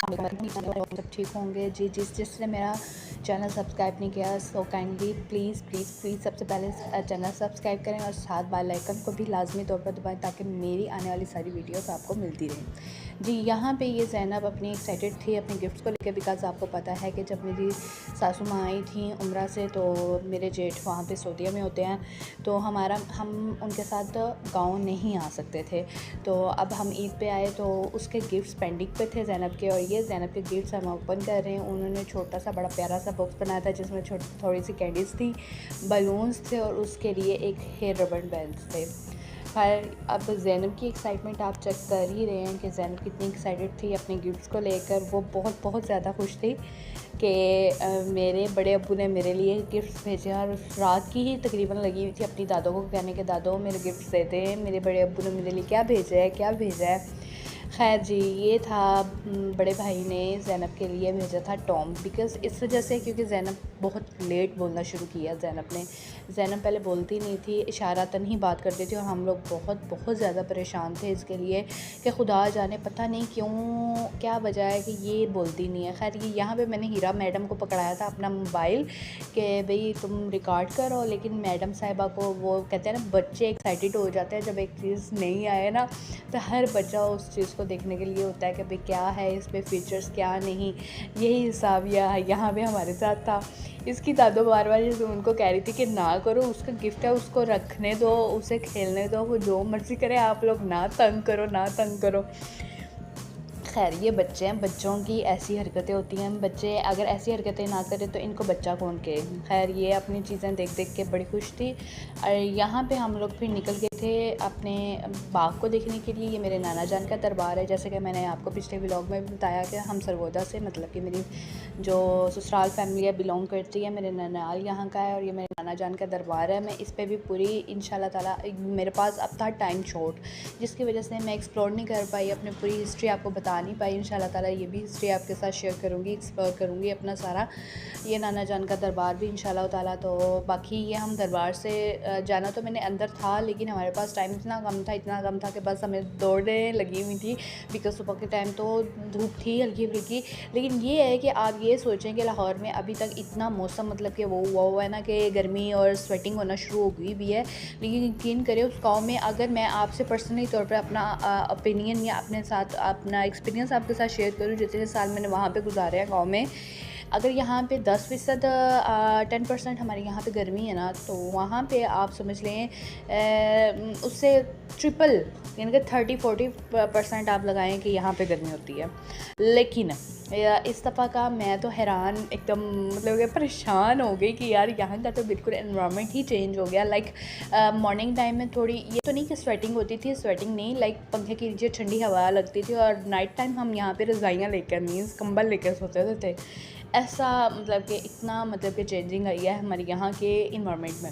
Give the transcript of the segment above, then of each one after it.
सब ठीक होंगे जी। जिसने मेरा चैनल सब्सक्राइब नहीं किया so kindly please please please सबसे पहले चैनल सब्सक्राइब करें और साथ बेल आइकन को भी लाजमी तौर पर दबाएं ताकि मेरी आने वाली सारी वीडियोस आपको मिलती रहें जी। यहाँ पे ये ज़ैनब अपनी एक्साइटेड थी अपने गिफ्ट्स को लेकर, बिकॉज़ आपको पता है कि जब मेरी सासू माँ आई थी उम्रा से तो मेरे जेठ वहाँ पे सऊदीया में होते हैं, तो हम उनके साथ गाँव नहीं आ सकते थे। तो अब हम ईद पे आए तो उसके गिफ्ट्स पेंडिंग पे थे ज़ैनब के, और ये ज़ैनब के गिफ्ट्स हम ओपन कर रहे हैं। उन्होंने छोटा सा बड़ा प्यारा सा बॉक्स बनाया था जिसमें थोड़ी सी कैंडीज़ थी, बलून्स थे और उसके लिए एक हेयर रबड़ बैंड्स थे। खैर अब ज़ैनब की एक्साइटमेंट आप चेक कर ही रहे हैं कि ज़ैनब कितनी एक्साइटेड थी अपने गिफ्ट्स को लेकर। वो बहुत बहुत ज़्यादा खुश थी कि मेरे बड़े अब्बू ने मेरे लिए गिफ्ट्स भेजे, और रात की ही तकरीबन लगी हुई थी अपनी दादों को कहने के दादो मेरे गिफ्ट्स देते हैं, मेरे बड़े अब्बू ने मेरे लिए क्या भेजा है क्या भेजा है। खैर जी, ये था बड़े भाई ने ज़ैनब के लिए भेजा था टॉम, बिकॉज़ इस वजह से क्योंकि ज़ैनब बहुत लेट बोलना शुरू किया। ज़ैनब पहले बोलती नहीं थी, इशारातन ही बात करती थी, और हम लोग बहुत बहुत ज़्यादा परेशान थे इसके लिए कि खुदा जाने पता नहीं क्यों क्या वजह है कि ये बोलती नहीं है। खैर ये यहाँ पे मैंने हीरा मैडम को पकड़ाया था अपना मोबाइल कि भाई तुम रिकॉर्ड करो, लेकिन मैडम साहिबा को वो कहते हैं ना बच्चे एक्साइटेड हो जाते हैं जब एक चीज़ नहीं आए ना, तो हर बच्चा उस चीज़ को देखने के लिए होता है कि भाई क्या है इसमें फ़ीचर्स क्या नहीं। यही हिसाब यहाँ पे हमारे साथ था। इसकी दादो बार बार जैसे उनको कह रही थी कि ना करो, उसका गिफ्ट है उसको रखने दो, उसे खेलने दो, वो जो मर्ज़ी करे, आप लोग ना तंग करो ना तंग करो। खैर ये बच्चे हैं, बच्चों की ऐसी हरकतें होती हैं। बच्चे अगर ऐसी हरकतें ना करें तो इनको बच्चा कौन कहे। खैर ये अपनी चीज़ें देख देख के बड़ी खुश थी। और यहाँ पे हम लोग फिर निकल गए थे अपने बाग को देखने के लिए। ये मेरे नाना जान का दरबार है, जैसे कि मैंने आपको पिछले व्लॉग में बताया कि हम सरगोदा से, मतलब कि मेरी जो ससुराल फैमिली है बिलोंग करती है, मेरे ननाल यहाँ का है और ये मेरे नाना जान का दरबार है। मैं इस पर भी पूरी इंशाल्लाह ताला, मेरे पास अब था टाइम शॉर्ट जिसकी वजह से मैं एक्सप्लोर नहीं कर पाई, अपनी पूरी हिस्ट्री आपको बता नहीं पाई। इंशाल्लाह ताला ये भी हिस्ट्री आपके साथ शेयर करूँगी, एक्सप्लोर करूँगी अपना सारा ये नाना जान का दरबार भी इंशाल्लाह ताला। तो बाकी ये हम दरबार से जाना तो मैंने अंदर था, लेकिन हमारे पास टाइम इतना कम था कि बस हमें दौड़ने लगी हुई थी, बिकॉज सुबह के टाइम तो धूप थी हल्की फुल्की। लेकिन ये है कि आप ये सोचें कि लाहौर में अभी तक इतना मौसम मतलब कि वो हुआ है ना कि गर्मी और स्वेटिंग होना शुरू हो गई भी है, लेकिन यकीन करें उस गाँव में, अगर मैं आपसे पर्सनली तौर पर अपना ओपिनियन या अपने साथ अपना एक्सपीरियंस आपके साथ शेयर करूँ, जितने साल मैंने वहाँ पे गुजारे हैं गाँव में, अगर यहाँ पे 10% 10% हमारे यहाँ पे गर्मी है ना, तो वहाँ पे आप समझ लें उससे ट्रिपल यानी कि 30-40% आप लगाएं कि यहाँ पे गर्मी होती है। लेकिन इस दफ़ा का मैं तो हैरान एकदम मतलब कि परेशान हो गई कि यार यहाँ का तो बिल्कुल एनवायरनमेंट ही चेंज हो गया। लाइक मॉर्निंग टाइम में थोड़ी ये तो नहीं कि स्वेटिंग होती थी, स्वेटिंग नहीं, लाइक पंखे के नीचे ठंडी हवा लगती थी, और नाइट टाइम हम यहाँ पे रज़ाइयाँ लेकर मीन्स कंबल लेकर सोते थे। ऐसा मतलब कि इतना मतलब कि चेंजिंग आई है हमारे यहाँ के इन्वायरमेंट में।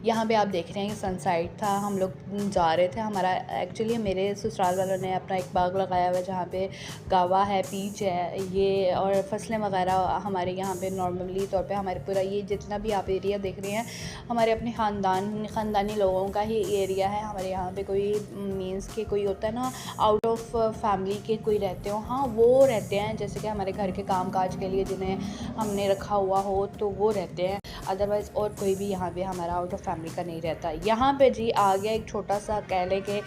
यहाँ पे आप देख रहे हैं कि सनसाइड था, हम लोग जा रहे थे, हमारा एक्चुअली मेरे ससुराल वालों ने अपना एक बाग लगाया हुआ है जहाँ पे गावा है, पीच है ये, और फसलें वगैरह हमारे यहाँ पे नॉर्मली तौर पे हमारे पूरा ये जितना भी आप एरिया देख रहे हैं हमारे अपने ख़ानदानी लोगों का ही एरिया है। हमारे यहाँ पे कोई मीन्स के कोई होता है ना आउट ऑफ फैमिली के कोई रहते हो, हाँ वो रहते हैं, जैसे कि हमारे घर के काम काज के लिए जिन्हें हमने रखा हुआ हो तो वो रहते हैं, अदरवाइज़ और कोई भी यहाँ पे हमारा आउट ऑफ फैमिली का नहीं रहता। यहाँ पे जी आ गया एक छोटा सा कह ले के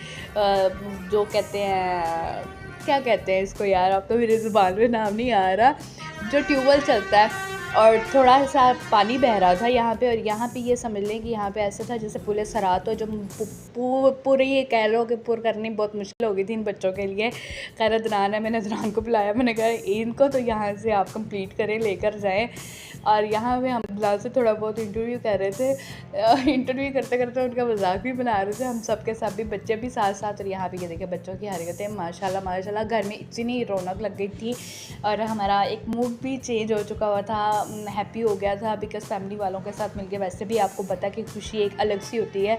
जो कहते हैं क्या कहते हैं इसको यार, अब तो मेरी ज़ुबान में नाम नहीं आ रहा, जो ट्यूबवेल चलता है और थोड़ा सा पानी बह रहा था यहाँ पे, और यहाँ पे ये समझ लें कि यहाँ पे ऐसा था जैसे पुलिस सरात हो, जो पूरी ये कह लो कि पूर करनी बहुत मुश्किल हो गई थी इन बच्चों के लिए। खैर अदनान है, मैंने अदनान को बुलाया, मैंने कहा इनको तो यहाँ से आप कंप्लीट करें लेकर जाएं। और यहाँ पे हम बिलाल से थोड़ा बहुत इंटरव्यू कर रहे थे, इंटरव्यू करते करते उनका मजाक भी बना रहे थे, हम सब के सब भी बच्चे भी साथ साथ। और यहाँ पे ये देखे बच्चों की हरकतें माशाल्लाह माशाल्लाह, घर में इतनी रौनक लग गई थी और हमारा एक मूड भी चेंज हो चुका हुआ था, हैप्पी हो गया था, बिकॉज़ फैमिली वालों के साथ मिलके वैसे भी आपको पता कि खुशी एक अलग सी होती है।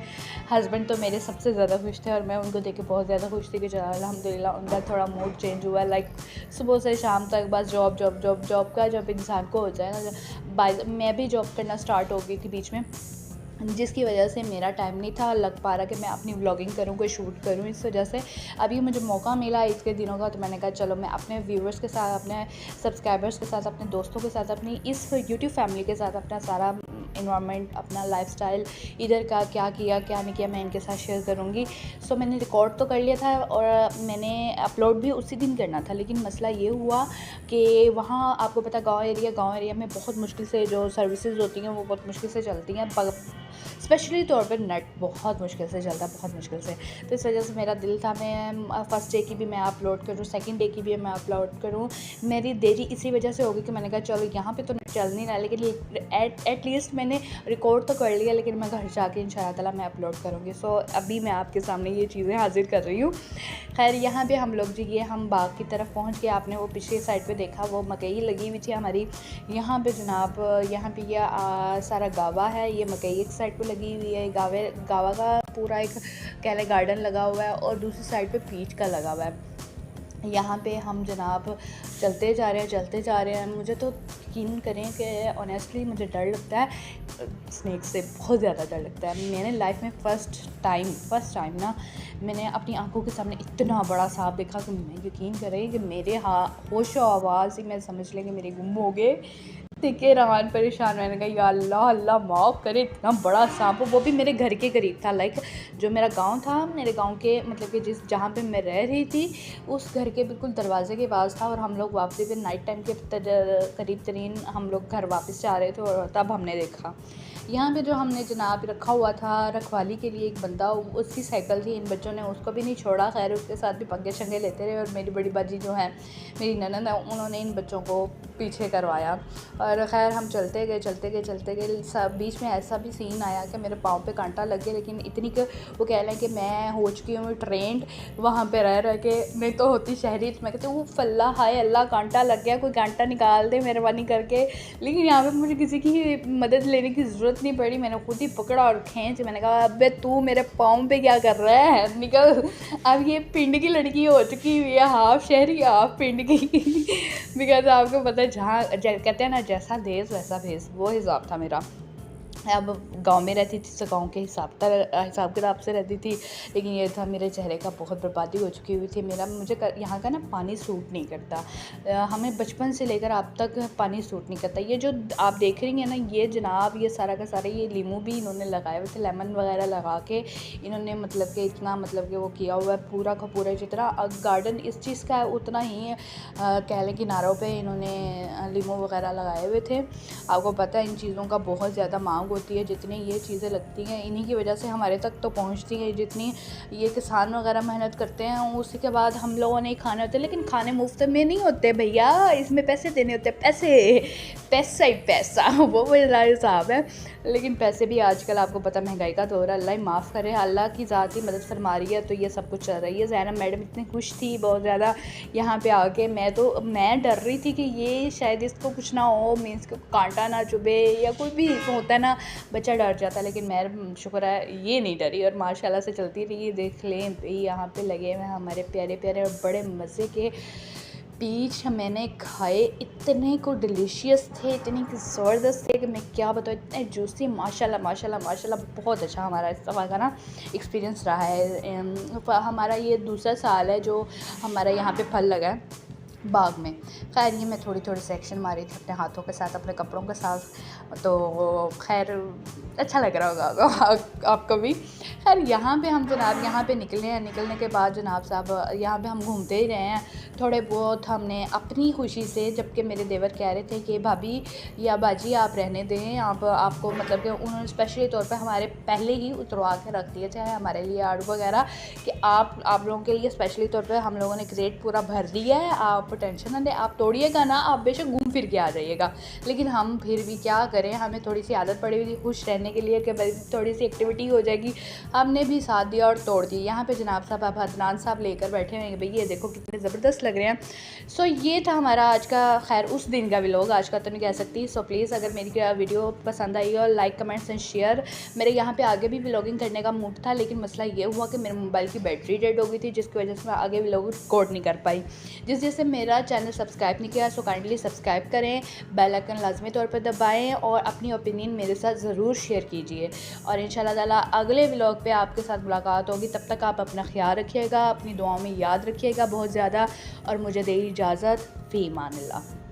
हस्बैंड तो मेरे सबसे ज़्यादा खुश थे और मैं उनको देख के बहुत ज़्यादा खुश थी कि चलो अल्हम्दुलिल्लाह उनका थोड़ा मूड चेंज हुआ। लाइक सुबह से शाम तक बस जॉब का जब इंसान को हो जाए ना, मैं भी जॉब करना स्टार्ट हो गई थी बीच में, जिसकी वजह से मेरा टाइम नहीं था लग पा रहा कि मैं अपनी व्लॉगिंग करूँ, कोई शूट करूँ। इस वजह से अभी मुझे मौका मिला ईद के दिनों का, तो मैंने कहा चलो मैं अपने व्यूवर्स के साथ, अपने सब्सक्राइबर्स के साथ, अपने दोस्तों के साथ, अपनी इस यूट्यूब फैमिली के साथ अपना सारा इन्वायरमेंट, अपना लाइफस्टाइल, इधर का क्या किया क्या नहीं किया, मैं इनके साथ शेयर करूँगी। सो मैंने रिकॉर्ड तो कर लिया था और मैंने अपलोड भी उसी दिन करना था, लेकिन मसला ये हुआ कि वहाँ आपको पता गाँव एरिया में बहुत मुश्किल से जो सर्विसेज होती हैं वो बहुत मुश्किल से चलती हैं, स्पेशली तौर पर नेट बहुत मुश्किल से चलता है, बहुत मुश्किल से। तो इस वजह से मेरा दिल था मैं फ़र्स्ट डे की भी मैं अपलोड करूँ, सेकंड डे की भी मैं अपलोड करूँ। मेरी देरी इसी वजह से होगी कि मैंने कहा चलो यहाँ पे तो नेट चल नहीं रहा, लेकिन एटलीस्ट मैंने रिकॉर्ड तो कर लिया, लेकिन मैं घर जाके इंशाअल्लाह ताला मैं अपलोड करूँगी। सो अभी मैं आपके सामने ये चीज़ें हाजिर कर रही हूँ। खैर यहाँ पे हम लोग जी ये हम बाग की तरफ पहुँच गए। आपने वो पिछली साइड पे देखा वो मकई लगी हुई थी हमारी। यहाँ पे जनाब यहाँ पे ये सारा गावा है, ये मकई एक साइड पे लगी हुई है, गावा का पूरा एक कह लें गार्डन लगा हुआ है और दूसरी साइड पे पीच का लगा हुआ है। यहाँ पे हम जनाब चलते जा रहे हैं। मुझे तो यकीन करें कि ऑनेस्टली मुझे डर लगता है स्नेक से, बहुत ज़्यादा डर लगता है। मैंने लाइफ में फ़र्स्ट टाइम ना मैंने अपनी आंखों के सामने इतना बड़ा सांप देखा कि मैं यकीन करें कि मेरे होश और आवाज़ ही मैं समझ लें कि मेरे गुम हो गए। देखिए रहमान परेशान, मैंने कहा या अल्लाह अल्लाह माफ़ करे, इतना बड़ा सांप हो, वो भी मेरे घर के करीब था। लाइक जो मेरा गांव था, मेरे गांव के मतलब कि जहाँ पे मैं रह रही थी उस घर के बिल्कुल दरवाजे के पास था। और हम लोग वापसी पे नाइट टाइम के करीब तरीन हम लोग घर वापस जा रहे थे और तब हमने देखा। यहाँ पे जो हमने जनाब रखा हुआ था रखवाली के लिए एक बंदा, उसकी साइकिल थी, इन बच्चों ने उसको भी नहीं छोड़ा। खैर उसके साथ भी पंगे शंगे लेते रहे और मेरी बड़ी बाजी जो है मेरी ननद है, उन्होंने इन बच्चों को पीछे करवाया। और ख़ैर हम चलते गए सब बीच में ऐसा भी सीन आया कि मेरे पाँव पे कांटा लग गया, लेकिन इतनी कि वो कह लें कि मैं हो चुकी हूँ ट्रेंड वहाँ पे रह के, नहीं तो होती शहरी तो मैं कहती हूँ फल्ला हाय अल्लाह कांटा लग गया, कोई कांटा निकाल दे मेहरबानी करके। लेकिन यहाँ पे मुझे किसी की मदद लेने की ज़रूरत नहीं पड़ी, मैंने खुद ही पकड़ा और खींच, मैंने कहा अबे तू मेरे पाँव पे क्या कर रहा है, निकल। अब ये पिंड की लड़की हो चुकी हुई है, हाफ शहरी हाफ पिंड की। बिकॉज आपको पता है जहाँ कहते हैं ना जैसा देश वैसा भेस, वो हिसाब था मेरा। अब गांव में रहती थी तो गांव के हिसाब किताब से रहती थी, लेकिन ये था मेरे चेहरे का बहुत बर्बादी हो चुकी हुई थी। मुझे यहाँ का ना पानी सूट नहीं करता, हमें बचपन से लेकर अब तक पानी सूट नहीं करता। ये जो आप देख रही हैं ना ये जनाब ये सारा का सारा ये लीमू भी इन्होंने लगाए हुए थे, लेमन वगैरह लगा के इन्होंने मतलब कि इतना मतलब कि वो किया हुआ है पूरा का पूरा। जितना गार्डन इस चीज़ का है उतना ही कह लें किनारों पर इन्होंने लीमू वगैरह लगाए हुए थे। आपको पता है इन चीज़ों का बहुत ज़्यादा मांग होती है, जितनी ये चीज़ें लगती हैं इन्हीं की वजह से हमारे तक तो पहुंचती हैं। जितनी ये किसान वगैरह मेहनत करते हैं उसी के बाद हम लोगों ने खाने होते हैं, लेकिन खाने मुफ्त में नहीं होते भैया, इसमें पैसे देने होते हैं, पैसा ही पैसा, वो हिसाब है। लेकिन पैसे भी आजकल आपको पता महंगाई का दौर है, अल्लाह ही माफ़ करे, अल्लाह की ज़ात ही मदद फरमा रही है तो ये सब कुछ चल रही है। ज़ैनब मैडम इतनी खुश थी बहुत ज़्यादा यहाँ पे आके, मैं डर रही थी कि ये शायद इसको कुछ ना हो, मीन्स को कांटा ना चुभे या कोई भी होता है ना बच्चा डर जाता है, लेकिन मैं शुक्र है ये नहीं डरी और माशाल्लाह से चलती रही। देख लें भाई यहाँ पे लगे हुए हमारे प्यारे प्यारे और बड़े मज़े के पीच मैंने खाए, इतने को डिलीशियस थे, इतने ज़बरदस्त थे कि मैं क्या बताऊँ, इतने जूसी, माशाल्लाह बहुत अच्छा हमारा इस दफ़ा का ना एक्सपीरियंस रहा है। हमारा ये दूसरा साल है जो हमारा यहाँ पे फल लगा है बाग में। खैर ये मैं थोड़ी सेक्शन मारी थी अपने हाथों के साथ, अपने कपड़ों के साथ, तो खैर अच्छा लग रहा होगा आपको भी। खैर यहाँ पे हम जनाब यहाँ पे निकलने के बाद जनाब साहब यहाँ पे हम घूमते ही रहे हैं थोड़े बहुत। हमने अपनी खुशी से, जबकि मेरे देवर कह रहे थे कि भाभी या बाजी आप रहने दें, आपको मतलब कि उन्होंने स्पेशली तौर पे हमारे पहले ही उतरवा के रख दिए थे हमारे लिए आड़ू वगैरह कि आप लोगों के लिए स्पेशली तौर पे हम लोगों ने क्रेट पूरा भर दिया है, आप टेंशन ना लें, आप तोड़िएगा ना, आप बेशक घूम फिर के आ जाइएगा। लेकिन हम फिर भी क्या करें, हमें थोड़ी सी आदत पड़ी हुई थी खुश रहने के लिए कि भाई थोड़ी सी एक्टिविटी हो जाएगी, हमने भी साथ दिया और तोड़ दी। यहाँ पे जनाब साहब अब अदनान साहब लेकर बैठे हुए हैं, भाई ये देखो कितने ज़बरदस्त ज़बरदस्त लग रहे हैं। सो ये था हमारा आज का, खैर उस दिन का व्लॉग, आज का तो नहीं कह सकती। सो प्लीज़ अगर मेरी वीडियो पसंद आई और लाइक कमेंट्स एंड शेयर। मेरे यहाँ पे आगे भी व्लॉगिंग करने का मूड था, लेकिन मसला ये हुआ कि मेरे मोबाइल की बैटरी डेड हो गई थी, जिसकी वजह से मैं आगे व्लॉग रिकॉर्ड नहीं कर पाई। जिससे मेरा चैनल सब्सक्राइब नहीं किया सो काइंडली सब्सक्राइब करें, बेल आइकन लाजमी तौर पर दबाएँ और अपनी ओपिनियन मेरे साथ ज़रूर शेयर कीजिए। और इंशाल्लाह ताला अगले व्लॉग पे आपके साथ मुलाकात होगी। तब तक आप अपना ख्याल रखिएगा, अपनी दुआओं में याद रखिएगा बहुत ज़्यादा, और मुझे दे इजाज़त। फ़ी अमानिल्लाह।